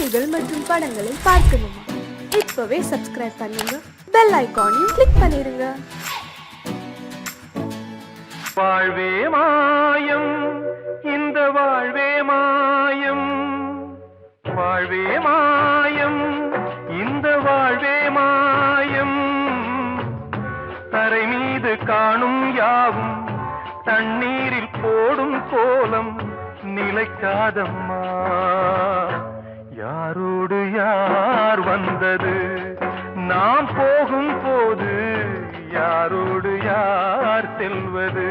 காணொளிகள் மற்றும் படங்களை பார்க்கணுமா? இப்பவே சப்ஸ்கிரைப் பண்ணுங்க, பெல் ஐகானையும் கிளிக் பண்ணிருங்க. வாழ்வே மாயம், இந்த வாழ்வே மாயம், வாழ்வே மாயம், இந்த வாழ்வே மாயம். தரை மீது காணும் யாவும் தண்ணீரில் போடும் கோலம் நிலைக்காதம்மா. யாரோடு யார் வந்தது நாம் போகும் போது, யாரோடு யார் செல்வது?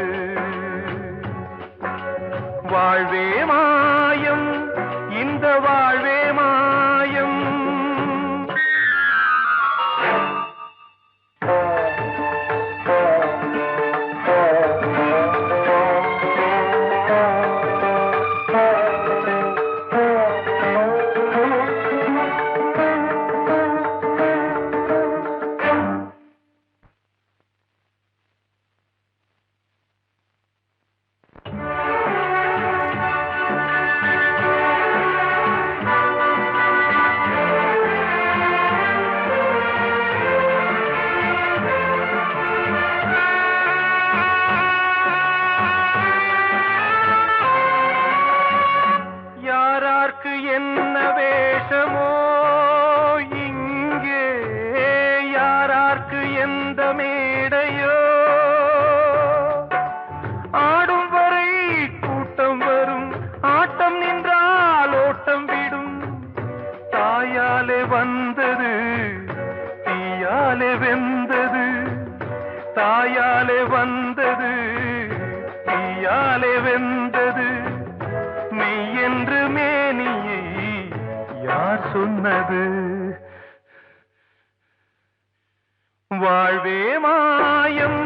வாழ்வே மாயம், இந்த வாழ்வே மாயம். என்ன வேஷமோ இங்கே, யாரார்க்கு எந்த மேடையோ, ஆடும் வரை கூட்டம் வரும், ஆட்டம் நின்றால் ஓட்டம் விடும். தாயாலே வந்தது தீயாலே வெந்தது, தாயாலே வந்தது தீயாலே வெந்தது. மெய் என்று மேனியை யார் சொன்னது? வாழ்வே மாயம்,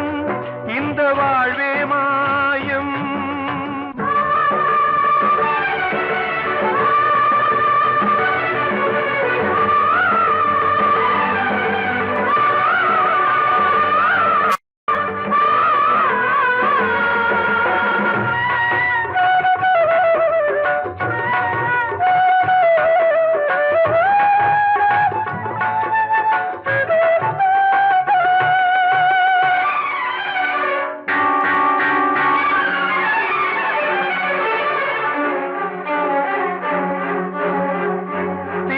இந்த வாழ்வே மாயம்.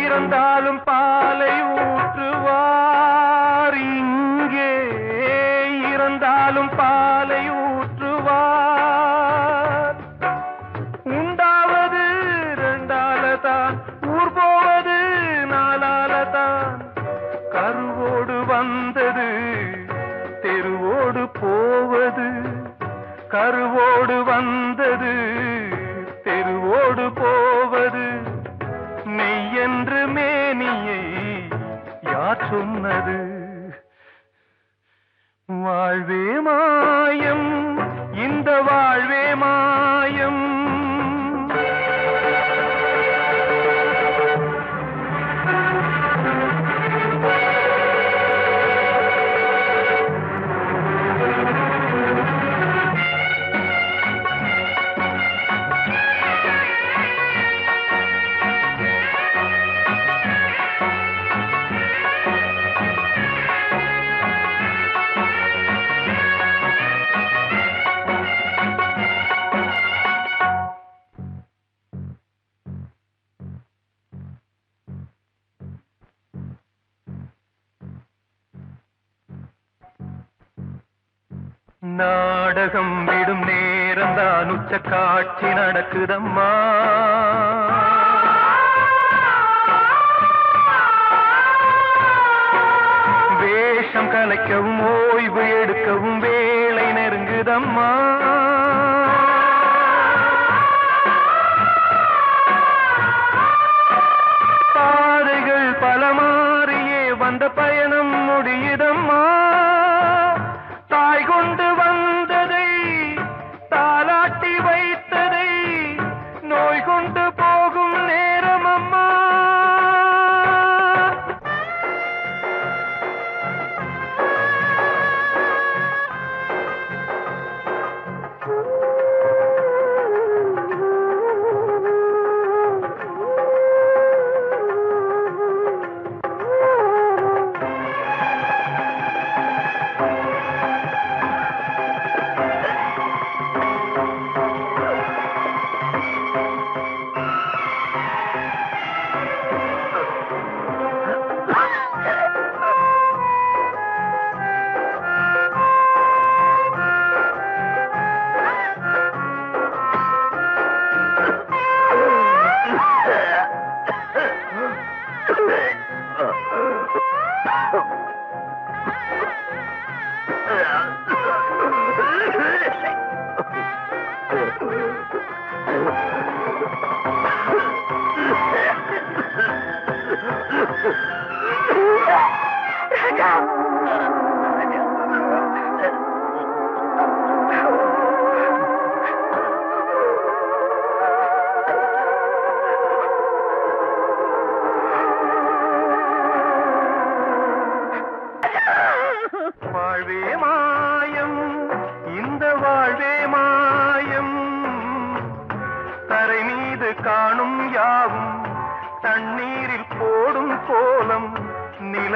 இறந்தாலும் பாலை ஊற்றுவார் இங்கே, இறந்தாலும் பாலை ஊற்றுவார். உண்டாவது ரெண்டாலதான், ஊர் போவது நாலாலதான். கருவோடு வந்தது தெருவோடு போவது, கருவோடு வந்தது தெருவோடு போவது. மெய் என்று மேனியை யார் சொன்னது? வாழ்வே மாயம், இந்த வாழ்வே மாயம். நாடகம் விடும் நேரம் தான், உச்ச காட்சி நடக்குதம்மா. வேஷம் கலைக்கவும் ஓய்வு எடுக்கவும் வேளை நெருங்குதம்மா. பாதைகள் பல மாறியே வந்த பயணம் முடியுதம்மா. தாய் கொண்டு வந்ததை தாலாட்டி வைத்ததை, நோய் கொண்டு போகும்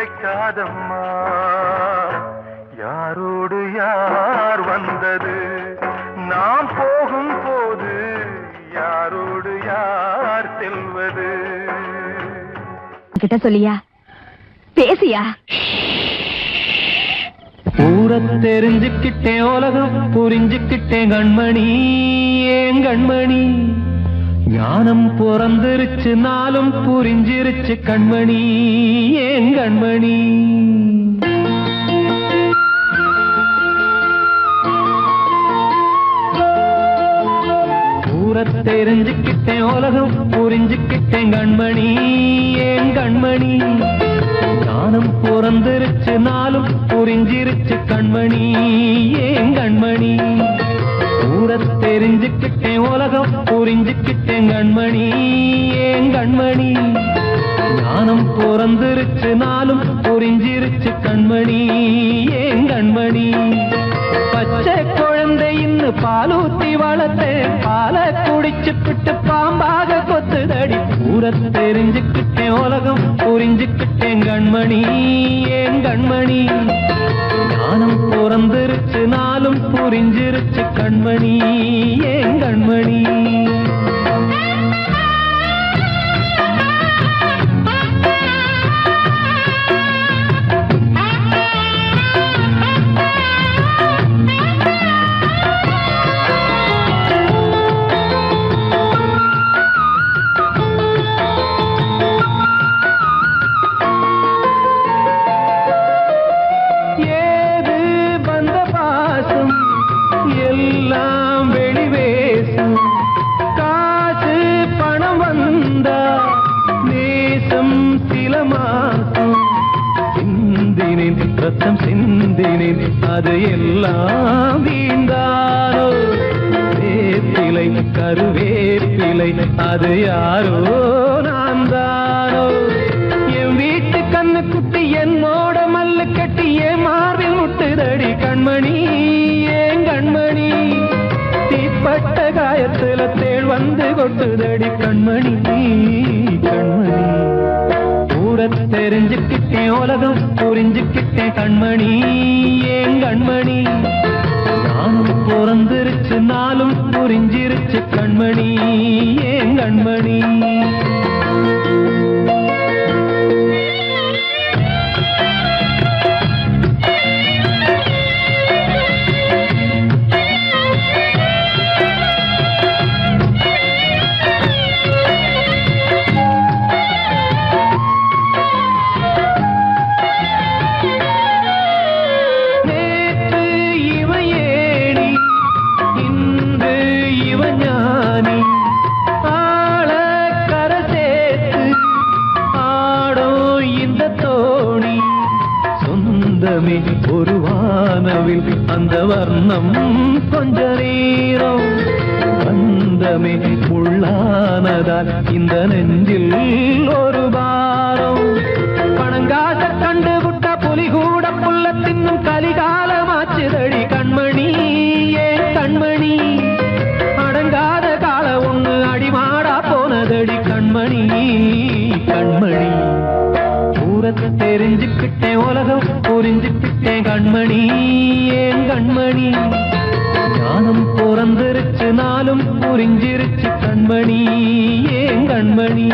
கிடைக்காதம்மா. யாரோடு யார் வந்தது நாம் போகும் போது, யாரோடு யார் செல்வது? கிட்ட சொல்லியா, பேசியா? ஊரை தெரிஞ்சுக்கிட்டேன், உலகம் புரிஞ்சுக்கிட்டேன் கண்மணி, ஏன் கண்மணி. ஞானம் பிறந்திருச்சு, நாளும் புரிஞ்சிருச்சு கண்மணி, ஏன் கண்மணி. ஊரை தெரிஞ்சுக்கிட்டேன், உலகம் புரிஞ்சுக்கிட்டேன் கண்மணி, ஏன் கண்மணி. ஞானம் பிறந்திருச்சு, நாளும் புரிஞ்சிருச்சு கண்மணி, ஏன் கண்மணி. ஊரை தெரிஞ்சுக்கிட்டேன், உலகம் புரிஞ்சுக்கிட்டேன் கண்மணி, ஏன் கண்மணி. ஞானம் பிறந்திருச்சு, நாளும் புரிஞ்சிருச்சு கண்மணி, ஏன் கண்மணி. பச்சை குழந்தை இன்னும் பாலூத்தி வளர்த்தேன், பாலை குடிச்சு பிட்டு பாம்பாக கொத்துதடி. ஊரை தெரிஞ்சுக்கிட்டேன், உலகம் புரிஞ்சுக்கிட்டேன் கண்மணி, ஏன் கண்மணி. ஞானம் பிறந்திருச்சு, நாளும் புரிஞ்சிருச்சு கண்மணி, ஏன் கண்மணி. ரத்தம் சிந்தினேன், அது எல்லாம் வீந்தாரோ. வேப்பிலை கருவேப்பிலை, அது யாரோ நான் தானோ. என் வீட்டு கண்ணு குட்டி என்னோட மல்லு கட்டி என் மார்பில் முட்டுதடி கண்மணி, ஏன் கண்மணி. தீப்பட்ட காயத்துல தேள் வந்து கொட்டுதடி கண்மணி, கண்மணி. ஊரை தெரிஞ்சுக்கிட்டேன், உலகம் புரிஞ்சுக்கிட்டேன் கண்மணி, ஏன் கண்மணி. நானும் பிறந்திருச்சு, நாளும் புரிஞ்சிருச்சு கண்மணி, ஏன் கண்மணி. ஒரு வானவில் அந்த வர்ணம் கொஞ்ச நேரம் பந்தமே உள்ளானதால் இந்த நெஞ்சில் ஒரு பாரம். பணங்காச கண்டு விட்ட புலி கூட புல்ல தின்னும் கலிகாலமாச்சுதடி கண்மணி, ஏன் கண்மணி. அடங்காத கால ஒண்ணு அடிமாடா போனதடி கண்மணி, கண்மணி. ஊரை தெரிஞ்சுக்கிட்டேன், உலகம் புரிஞ்சுக்கிட்டேன் கண்மணி, ஏன் கண்மணி. ஞானம் பிறந்திருச்சு, நாளும் புரிஞ்சிருச்சு கண்மணி, ஏன் கண்மணி.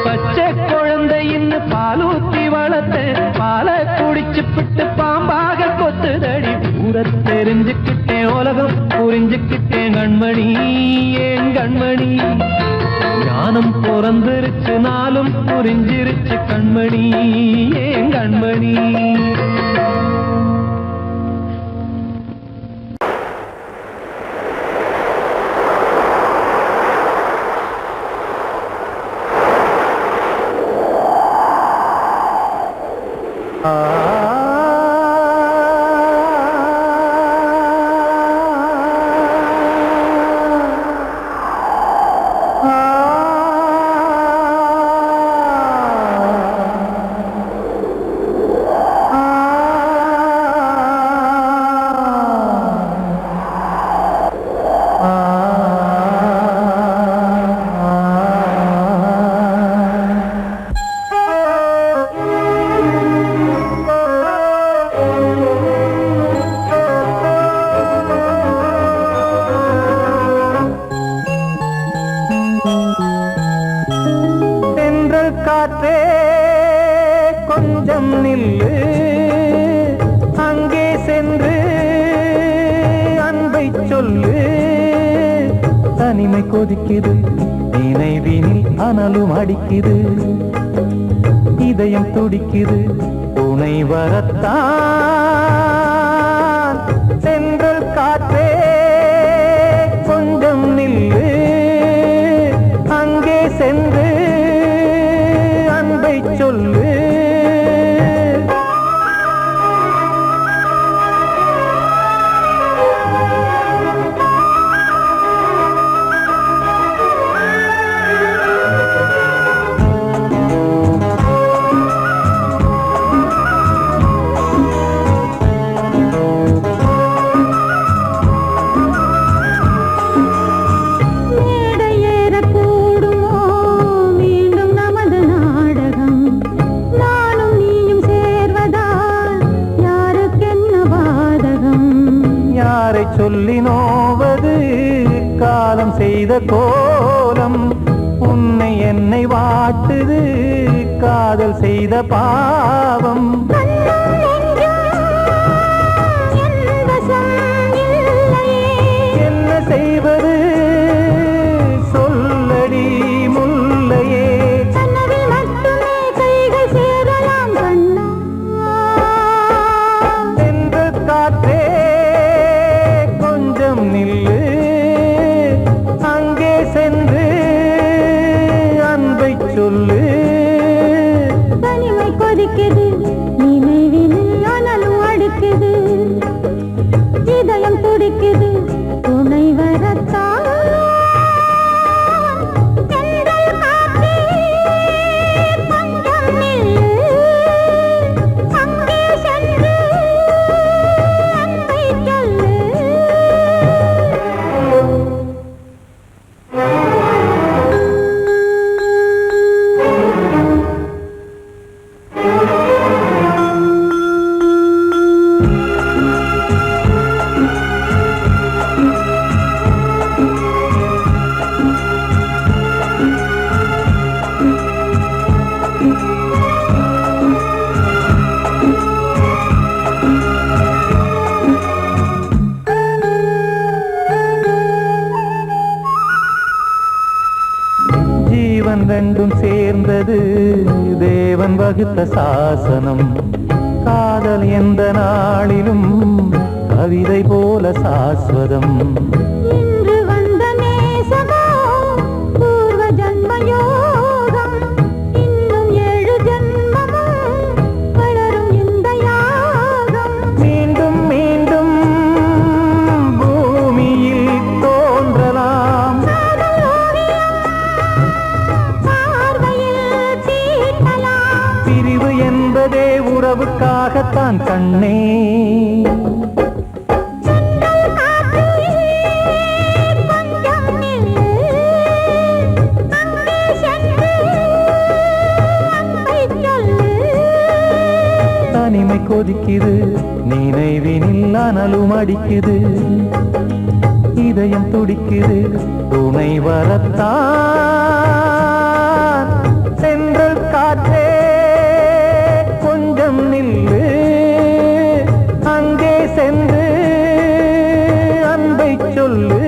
பச்சை குழந்தை இன்னும் பாலூத்தி வளர்த்தேன், பாலை குடிச்சு பிட்டு பாம்பாக கொத்துதடி. ஊரை தெரிஞ்சுக்கிட்டேன், உலகம் புரிஞ்சுக்கிட்டேன் கண்மணி, ஏன் கண்மணி. ஞானம் பிறந்திருச்சு, நாளும் புரிஞ்சிருச்சு கண்மணி, ஏன் கண்மணி. தென்றல் காற்றே கொஞ்சம் நில்லு அங்கே சென்று அன்பை சொல்லு தனிமை கொதிக்குது நினைவினில் அனலும் அடிக்குது இதயம் துடிக்குது துணை வரத்தான் தென்றல் காற்றே கொஞ்சம் நில்லு அங்கே சென்று அன்பை சொல்லு சொல்லி நோவது காலம் செய்த கோலம் உன்னை என்னை வாட்டுது காதல் செய்த பாவம் என்ன செய்வது சொல்லடி முல்லையே தென்றல் காற்றே நில்லு அங்கே சென்று அன்பை சொல்லு தனிமை கொதிக்குது நினைவினில் அனலும் அடிக்குது இதயம் துடிக்குது துணை வரத்தான் தென்றல் காற்றே கொஞ்சம் நில்லு அங்கே சென்று அன்பை சொல்லு ஜீவன் ரெண்டும் சேர்ந்தது தேவன் வகுத்த சாசனம் காதல் எந்த நாளிலும் கவிதை போல சாஸ்வதம் இன்று வந்த நேசமோ பூர்வ ஜன்ம யோகம் இன்னும் 7 ஜன்மமும் வளரும் இந்த யாகம் மீண்டும் மீண்டும் பூமியில் தோன்றலாம் பிரிவு என்பதே உறவுக்காகத்தான் கண்ணே தனிமை கொதிக்குது நினைவினில் அனலும் அடிக்குது இதயம் துடிக்குது துணை வரத்தான் தென்றல் காற்றே கொஞ்சம் நில்லு அங்கே சென்று அன்பை சொல்லு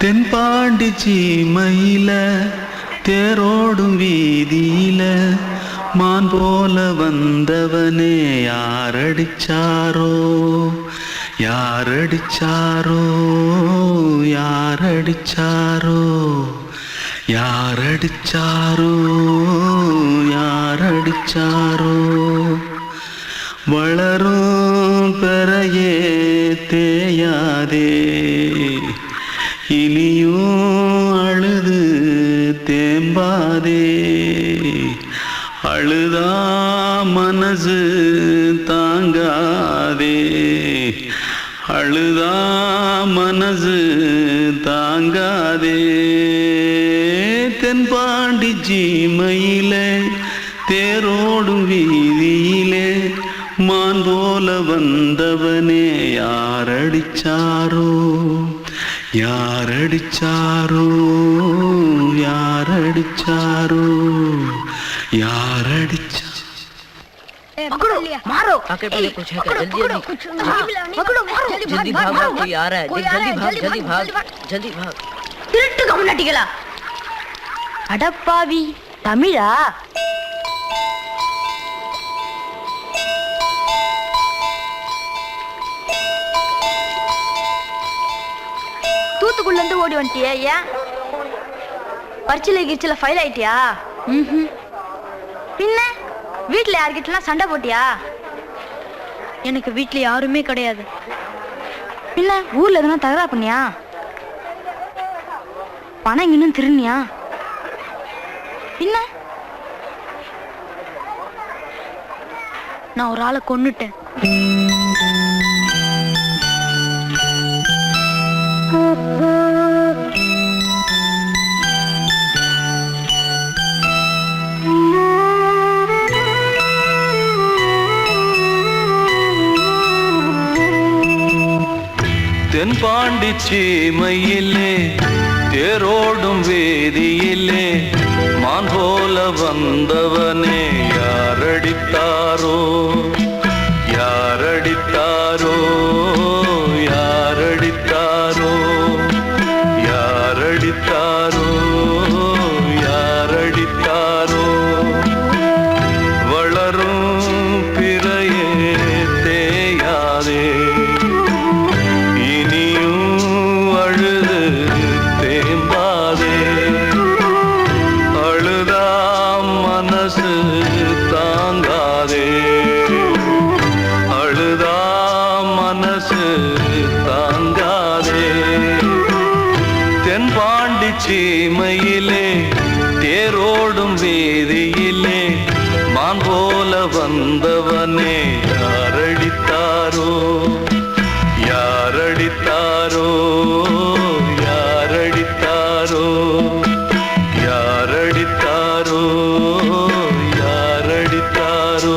தென்பாண்டி சீமையில தேரோடும் வீதியில மான் போல வந்தவனே யாரடிச்சாரோ யாரடிச்சாரோ யாரடிச்சாரோ யாரடிச்சாரோ யாரடிச்சாரோ வளரும் பெறையே தேயாதே இனியும் அழுது தேம்பாதே அழுதா மனசு தாங்காதே அழுதா மனசு தாங்காதே தென்பாண்டி ஜீமையிலே தேரோடும் வீதியிலே மான் போல வந்தவனே யாரடிச்சாரோ யாரடிச்சாரோ யாரடிச்சாரோ யாரடிச்சா मारो आके पहले कुछ है क्या जल्दी जल्दी जल्दी भाग भाग कोई आ रहा है जल्दी भाग जल्दी भाग திருட்டு கம்யூனிட்டிகளா அடப்பாவி தமிழா தூத்துக்குள்ள இருந்து ஓடி வந்துட்டியா ஏன் பரிச்சையில கிரிச்சில ஃபைல் ஆயிட்டியா பின்ன வீட்டுல யார்கிட்டலாம் சண்டை போட்டியா எனக்கு வீட்டுல யாருமே கிடையாது பின்ன ஊர்ல எதுனா தகராறு பண்ணியா பணம் இன்னும் திருநியா பின்ன நான் ஒரு ஆளை கொன்னுட்டேன் தென்பாண்டி சீமையிலே தேரோடும் வேதியிலே மான் போல வந்தவனே யாரடித்தாரோ யாரடித்தாரோ யாரடித்தாரோ யாரடித்தாரோ யாரடித்தாரோ வளரும் பிறையே தேயாதே சீமையிலே தேரோடும் வேதியிலே மான் போல வந்தவனே யாரடித்தாரோ யாரடித்தாரோ யாரடித்தாரோ யாரடித்தாரோ யாரடித்தாரோ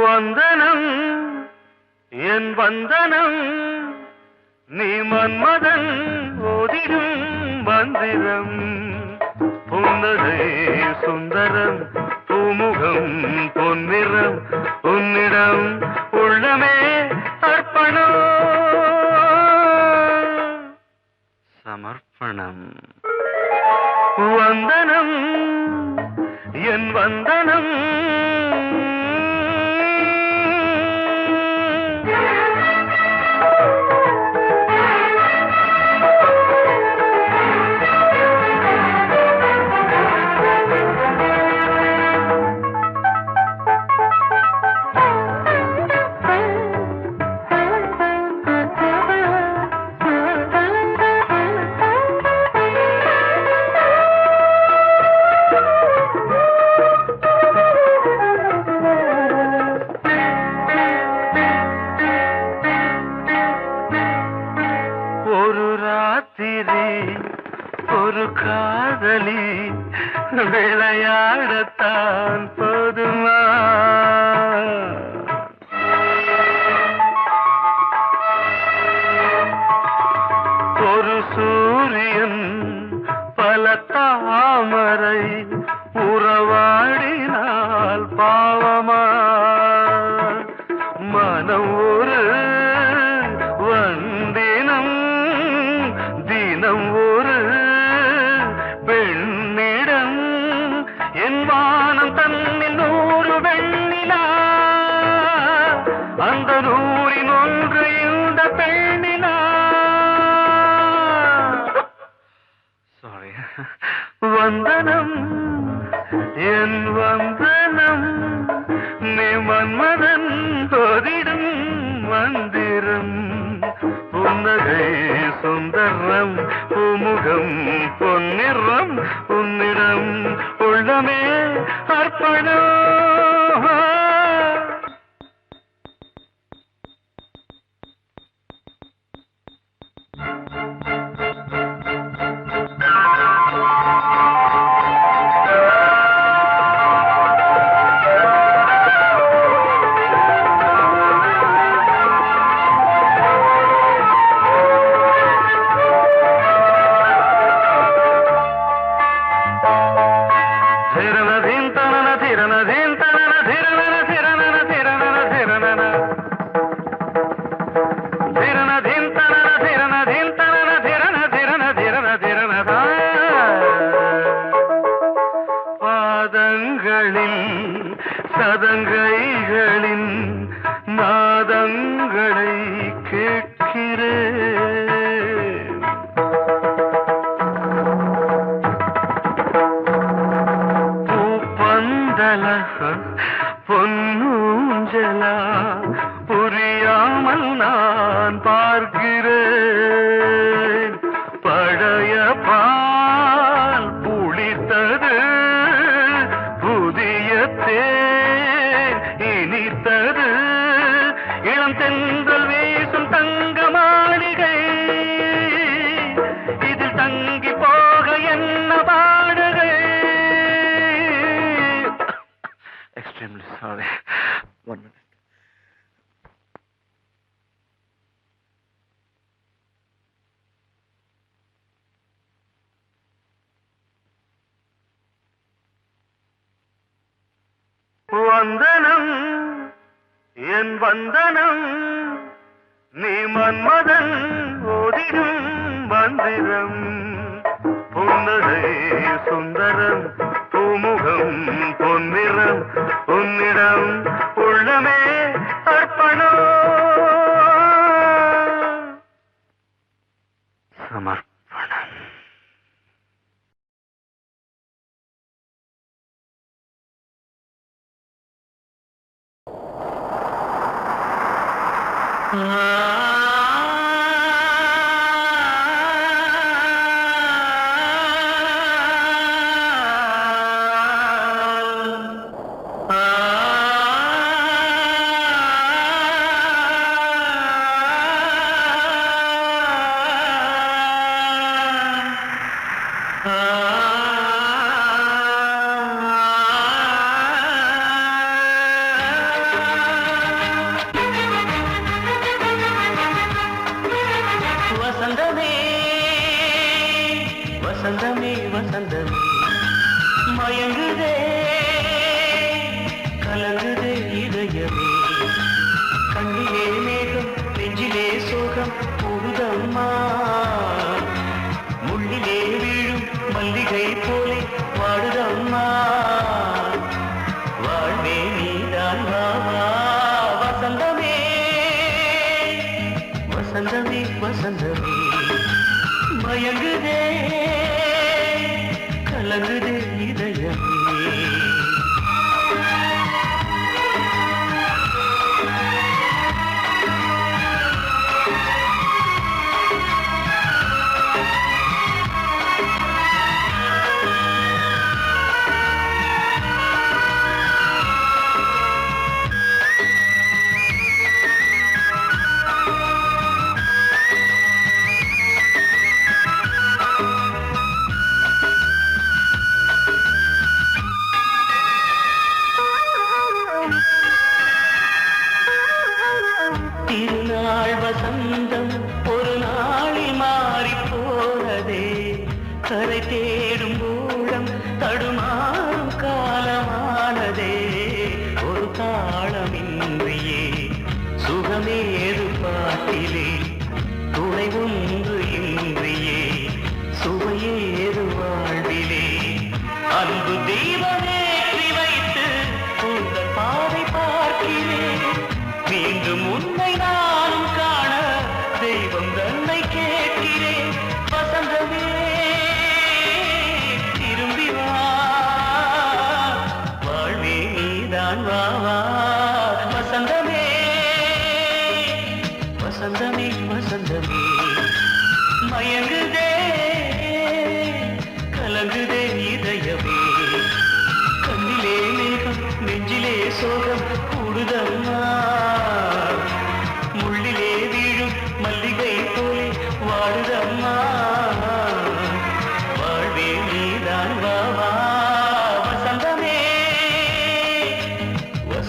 வந்தனம் என் வந்தனம் நீ மன்மதன் ஓதிடும் மந்திரம் புன்னகை சுந்தரம் பூமுகம் பொன்னிறம் உன்னிடம் உள்ளமே அர்ப்பணம் சமர்ப்பணம் வந்தனம் என் வந்தனம் ஒரு காதலி விளையாடத்தான் போதுமா ஒரு சூரியன் பல தாமரை உறவாடினால் பாவமா மனம் ஒரு வந்தினம் தினம் ஒரு பெண்ணிடம் என் வானம் வானம் தன்னில் 100 வெண்ணிலா, அந்த 100இன் ஒன்று இந்த பெண்ணிலா. சாரி. வந்தனம் என் வந்தனம், நீ மன்மதன் போதிடும் மந்திரம். புன்னகை சுந்தரம், பூமுகம் பொன்னிறம், உன்னிடம் உள்ளமே அர்ப்பணம். சதங்கைகளின் நாதங்களை கேட்கிறேன். பூப்பந்தல பொன்னூஞ்சலா, புரியாமல் நான் பார்க்கிறேன். பழைய பால் புளித்தது, புதிய தேன் இனித்தது. இளம் தென்றல் வீசும் தங்க மாளிகை, இதில் தங்கி போக என்ன பாடுகை. Extremely sorry. 1 minute. வந்தனம் என் வந்தனம், நீ மன்மதன் ஓதிடும் மந்திரம். புன்னகை சுந்தரம், பூமுகம் பொன்னிறம், உன்னிடம் உள்ளமே அர்ப்பணம். சமர்ப்பணம்.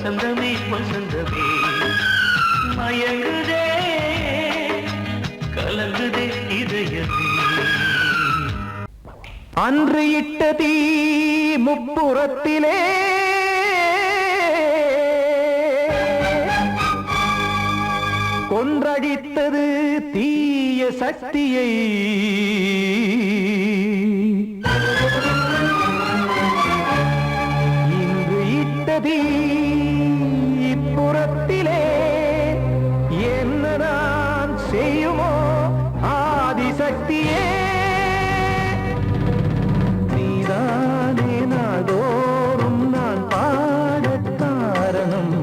வசந்தமே வசந்தமே மயங்குதே கலங்குதே இதயமே. அன்று இட்ட தீ முப்புறத்திலே கொன்றடித்தது தீய சக்தியை. இன்று இட்ட தீ இப்புறத்திலே என்ன நான் செய்யுமோ ஆதிசக்தியே. நீதானே நாடோறும் நான் பாடக் காரணம்.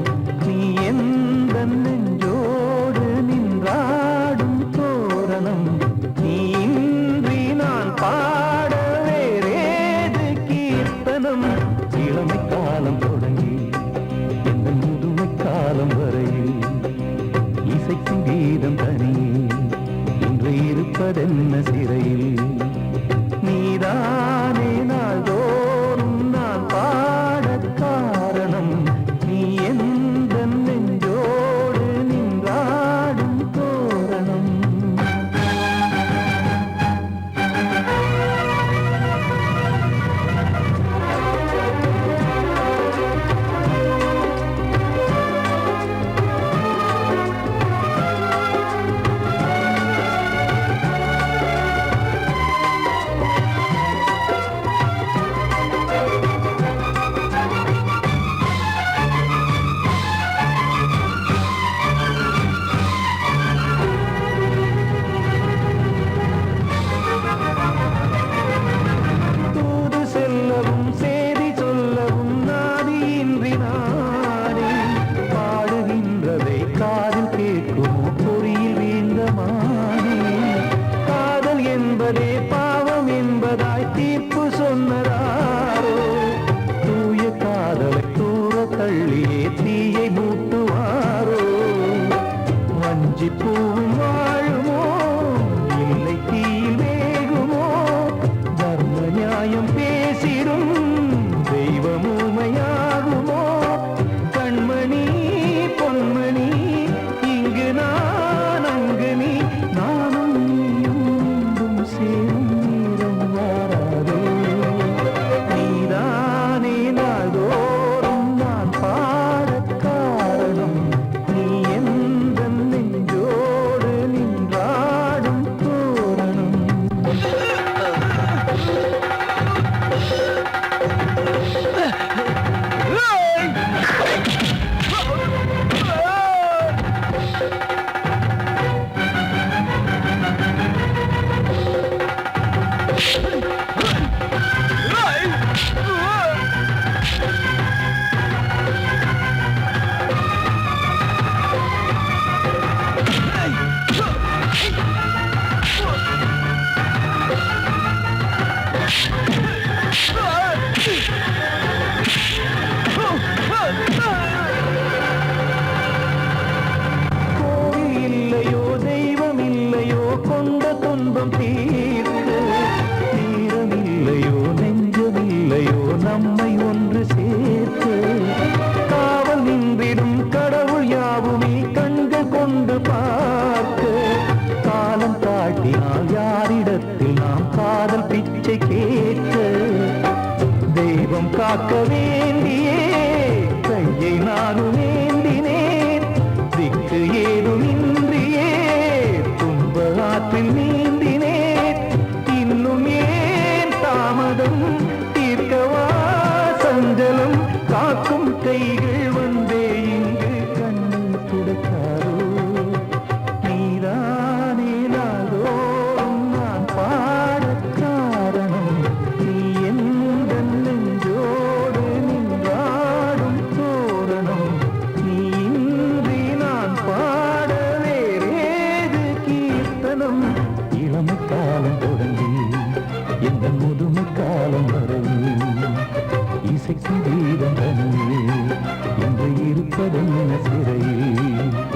நீ எந்த நெஞ்சோடு நின்றாடும் தோரணம். நீ இன்றி நான் பாட வேறேது கீர்த்தனம். இளமை காலம் தொடங்கி இந்த முதுமை காலம் வரையில் இசைக்கும் கீதம் தனியே இன்று இருப்பதென்ன சிறையில். நீதானே நாள்தோறும் நான் பாடக் காரணம். நீ எந்த நெஞ்சோடு நின்றாடும் தோரணம். தூது செல்லவும் சேதி சொல்லவும் நாதியின்றி நானே பாடுகின்றதை காதில் கேட்குமோ பொறியில் வீழ்ந்த மானே. காதல் என்பதே பாவம் என்பதாய் தீர்ப்பு சொன்னதாரோ. தூய காதலை தூர தள்ளியே தீயை மூட்டுவாரோ. வஞ்சிப்பூவும் வாழுமோ இல்லை தீயில் வேகுமோ. தர்ம நியாயம் பேசிடும் தெய்வம் ஊமையாகுமோ. கண்மணி பொன்மணி இங்கு நான் அங்கு நீ நானும் நீயும் மீண்டும் சேரும் நேரம் வாராதோ. நீதானே நாள்தோறும் நான் பாடக் காரணம். நீ எந்த நெஞ்சோடு நின்றாடும் தோரணம். கோவில் இல்லையோ தெய்வம் இல்லையோ கொண்ட துன்பம் தீர்க்க. நேரம் இல்லையோ நெஞ்சமில்லையோ நம்மை ஒன்று சேர்க்க. காவல் நின்றிடும் கடவுள் யாவுமே கண்கள் கொண்டு பார்க்க. காலம் காட்டினால் யாரிடத்தில் நாம் காதல் பிச்சை கேட்க. தெய்வம் காக்க வேண்டியே கையை நானும் ஏந்தினேன். திக்கு ஏதுமின்றியே துன்ப ஆற்றில் நீந்தினேன். இன்னும் ஏன் தாமதம் தீர்க்கவா சஞ்சலம். காக்கும் கைகள் வந்தே இங்கு கண்ணீர் துடைக்காரோ. நீதானே நாள்தோறும் நான் பாடக் காரணம். நீ எந்த நெஞ்சோடு நின்றாடும் தோரணம். நீ இன்றி நான் பாட வேறேது கீர்த்தனம். இளமை காலம் தொடங்கி எந்த முதுமை காலம் வரையில் இசைக்கும் கீதம் தனியே இன்று இருப்பதென்ன சிறையில்.